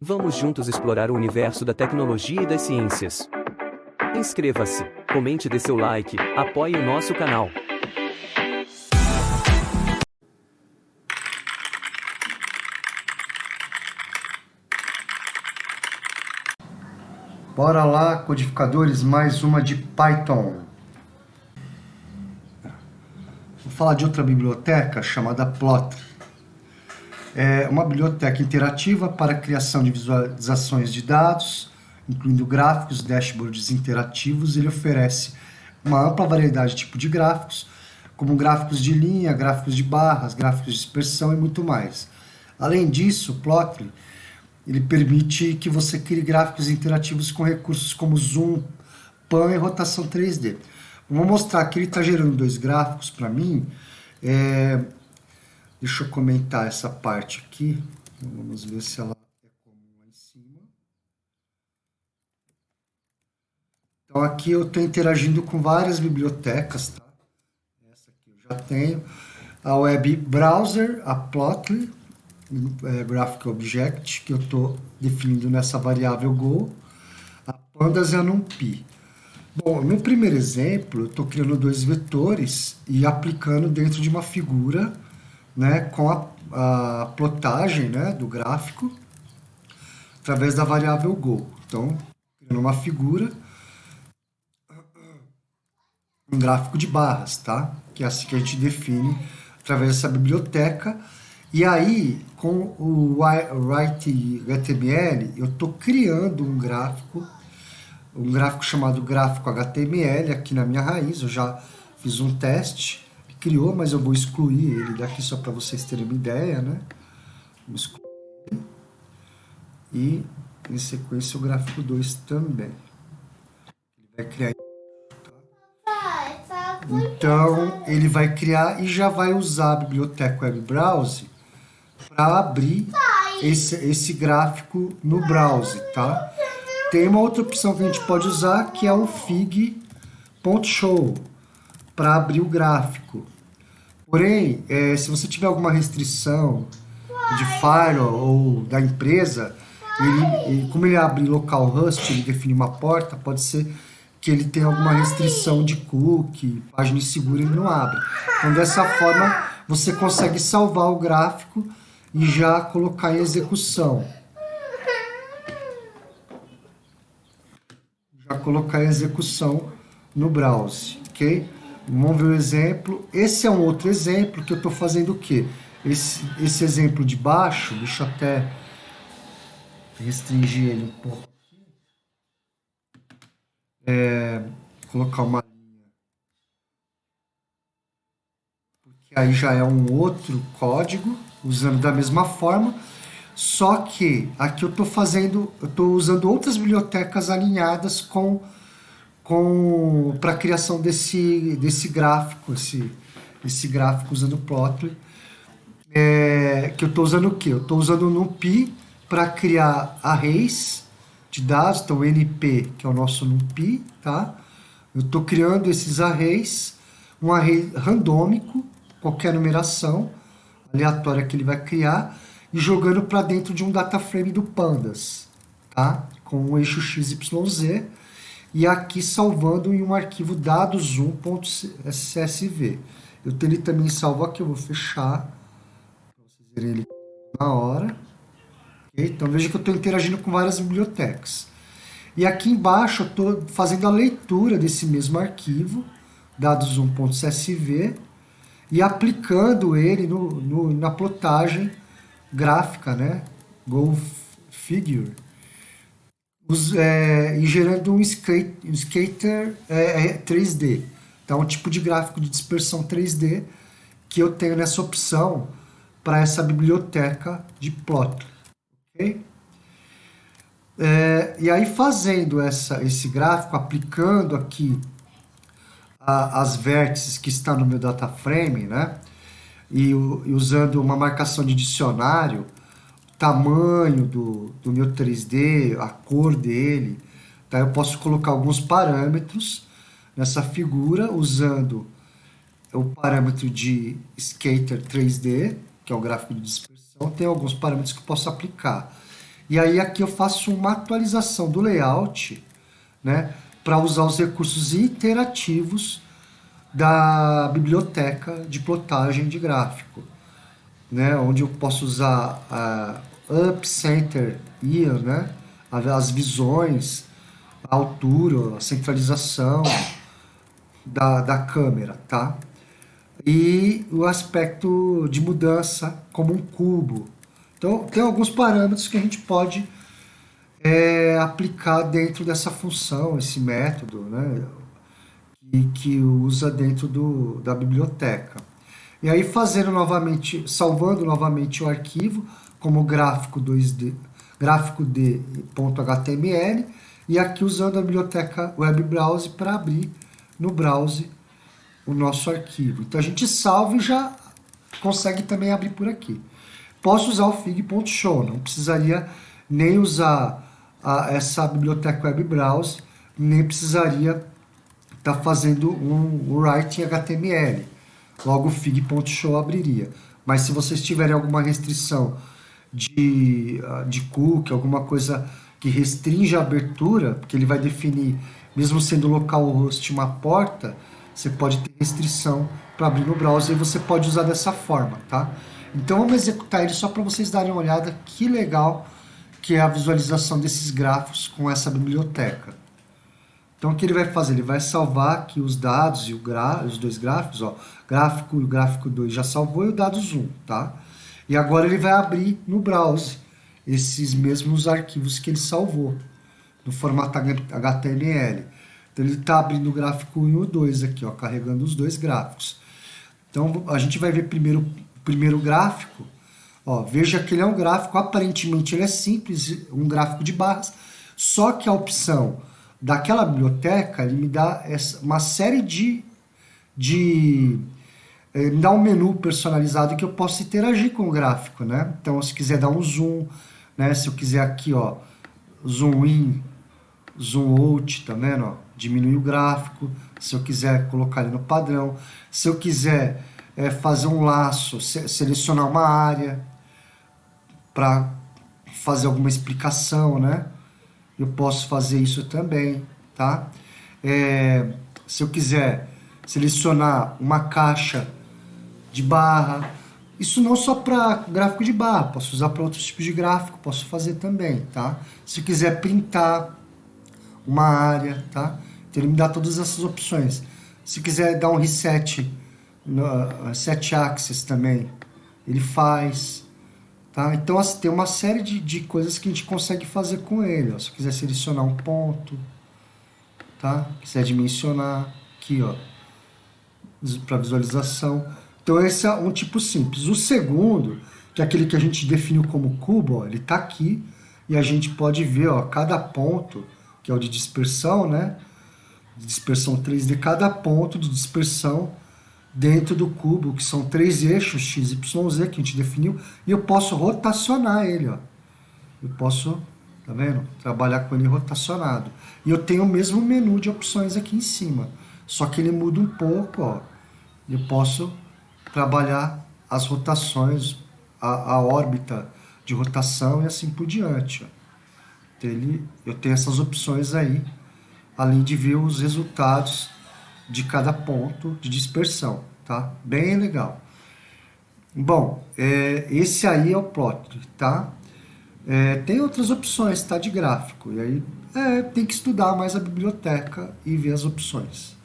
Vamos juntos explorar o universo da tecnologia e das ciências. Inscreva-se, comente, dê seu like, apoie o nosso canal. Bora lá, codificadores, mais uma de Python. Vou falar de outra biblioteca chamada Plotly. É uma biblioteca interativa para a criação de visualizações de dados, incluindo gráficos, dashboards interativos. Ele oferece uma ampla variedade de tipos de gráficos, como gráficos de linha, gráficos de barras, gráficos de dispersão e muito mais. Além disso, o Plotly ele permite que você crie gráficos interativos com recursos como zoom, pan e rotação 3D. Vou mostrar que ele está gerando dois gráficos para mim. Deixa eu comentar essa parte aqui. Vamos ver se ela é comum lá em cima. Então aqui eu estou interagindo com várias bibliotecas, tá? Essa aqui eu já tenho. A Web Browser, a Plotly, Graphic Object, que eu estou definindo nessa variável Go. A Pandas e a NumPy. Bom, no primeiro exemplo, eu estou criando dois vetores e aplicando dentro de uma figura, né, com a plotagem, né, do gráfico através da variável Go. Então, criando uma figura, um gráfico de barras, tá? Que é assim que a gente define através dessa biblioteca. E aí, com o Write.html, eu estou criando um gráfico chamado gráfico HTML aqui na minha raiz. Eu já fiz um teste, criou, mas eu vou excluir ele daqui só para vocês terem uma ideia, né? Vou excluir. E, em sequência, o gráfico 2 também. Ele vai criar. Então, ele vai criar e já vai usar a biblioteca Web Browser para abrir esse gráfico no browser, tá? Tem uma outra opção que a gente pode usar, que é o fig.show, para abrir o gráfico. Porém, se você tiver alguma restrição de firewall ou da empresa, como ele abre localhost, ele define uma porta, pode ser que ele tenha alguma restrição de cookie, página insegura, ele não abre. Então, dessa forma, você consegue salvar o gráfico e já colocar em execução. No browser, ok? Vamos ver o exemplo. Esse é um outro exemplo que eu estou fazendo o quê? Esse exemplo de baixo, deixa eu até restringir ele um pouco. Colocar uma linha. Porque aí já é um outro código, usando da mesma forma. Só que aqui eu estou usando outras bibliotecas alinhadas para a criação desse gráfico, esse gráfico usando o Plotly. Que eu estou usando o quê? Eu estou usando o NumPy para criar arrays de dados, então o NP, que é o nosso NumPy, tá? Eu estou criando esses arrays, um array randômico, qualquer numeração aleatória que ele vai criar, e jogando para dentro de um data frame do Pandas, tá? Com o eixo XYZ, e aqui salvando em um arquivo dados1.csv. Eu tenho ele também salvo aqui, eu vou fechar, para vocês verem ele na hora. Okay? Então veja que eu estou interagindo com várias bibliotecas. E aqui embaixo eu estou fazendo a leitura desse mesmo arquivo, dados1.csv, e aplicando ele na plotagem gráfica, né? Go Figure, e gerando um scatter 3D. Então, um tipo de gráfico de dispersão 3D que eu tenho nessa opção para essa biblioteca de Plotly. Okay? E aí, fazendo esse gráfico, aplicando aqui as vértices que estão no meu data frame, né? E usando uma marcação de dicionário, o tamanho do meu 3D, a cor dele, tá? Eu posso colocar alguns parâmetros nessa figura usando o parâmetro de scatter 3D, que é o gráfico de dispersão. Tem alguns parâmetros que eu posso aplicar. E aí aqui eu faço uma atualização do layout, né, para usar os recursos interativos da biblioteca de plotagem de gráfico, né, onde eu posso usar a up, center, ear, né, as visões, a altura, a centralização da câmera, tá? E o aspecto de mudança como um cubo. Então, tem alguns parâmetros que a gente pode aplicar dentro dessa função, esse método, né, que usa dentro da biblioteca. E aí fazendo novamente, salvando novamente o arquivo como gráfico 2D, gráfico d.html, e aqui usando a biblioteca Web Browse para abrir no browser o nosso arquivo. Então a gente salva e já consegue também abrir por aqui. Posso usar o fig.show, não precisaria nem usar essa biblioteca Web Browse, nem precisaria estar fazendo um writing HTML. Logo o fig.show abriria. Mas se vocês tiverem alguma restrição de cookie, alguma coisa que restringe a abertura, porque ele vai definir, mesmo sendo localhost uma porta, você pode ter restrição para abrir no browser e você pode usar dessa forma, tá? Então vamos executar ele só para vocês darem uma olhada que legal que é a visualização desses grafos com essa biblioteca. Então o que ele vai fazer? Ele vai salvar aqui os dados e os dois gráficos, ó, gráfico e o gráfico 2 já salvou e o dados 1, tá? E agora ele vai abrir no browser esses mesmos arquivos que ele salvou no formato HTML. Então ele está abrindo o gráfico 1 e o 2 aqui, ó, carregando os dois gráficos. Então a gente vai ver primeiro o primeiro gráfico. Ó, veja que ele é um gráfico, aparentemente ele é simples, um gráfico de barras, só que a opção daquela biblioteca ele me dá uma série me dá um menu personalizado que eu posso interagir com o gráfico, né? Então se quiser dar um zoom, né? Se eu quiser aqui, ó, zoom in, zoom out, tá vendo? Ó, diminuir o gráfico, se eu quiser colocar ele no padrão, se eu quiser fazer um laço, selecionar uma área para fazer alguma explicação, né? Eu posso fazer isso também, tá? Se eu quiser selecionar uma caixa de barra, isso não só para gráfico de barra, posso usar para outros tipos de gráfico, posso fazer também, tá? Se eu quiser printar uma área, tá? Então ele me dá todas essas opções. Se quiser dar um reset, set axis também, ele faz, tá? Então assim, tem uma série de coisas que a gente consegue fazer com ele, ó. Se eu quiser selecionar um ponto, tá? Quiser dimensionar, aqui, ó, para visualização. Então esse é um tipo simples. O segundo, que é aquele que a gente definiu como cubo, ó, ele está aqui e a gente pode ver, ó, cada ponto, que é o de dispersão, né? Dispersão 3D, cada ponto de dispersão dentro do cubo, que são 3 eixos X, Y, Z que a gente definiu, e eu posso rotacionar ele, ó. Eu posso, tá vendo? Trabalhar com ele rotacionado. E eu tenho o mesmo menu de opções aqui em cima, só que ele muda um pouco, ó. Eu posso trabalhar as rotações, a órbita de rotação e assim por diante, ó. Então, eu tenho essas opções aí, além de ver os resultados de cada ponto de dispersão, tá? Bem legal. Bom, esse aí é o plot, tá? Tem outras opções, tá? De gráfico, e aí tem que estudar mais a biblioteca e ver as opções.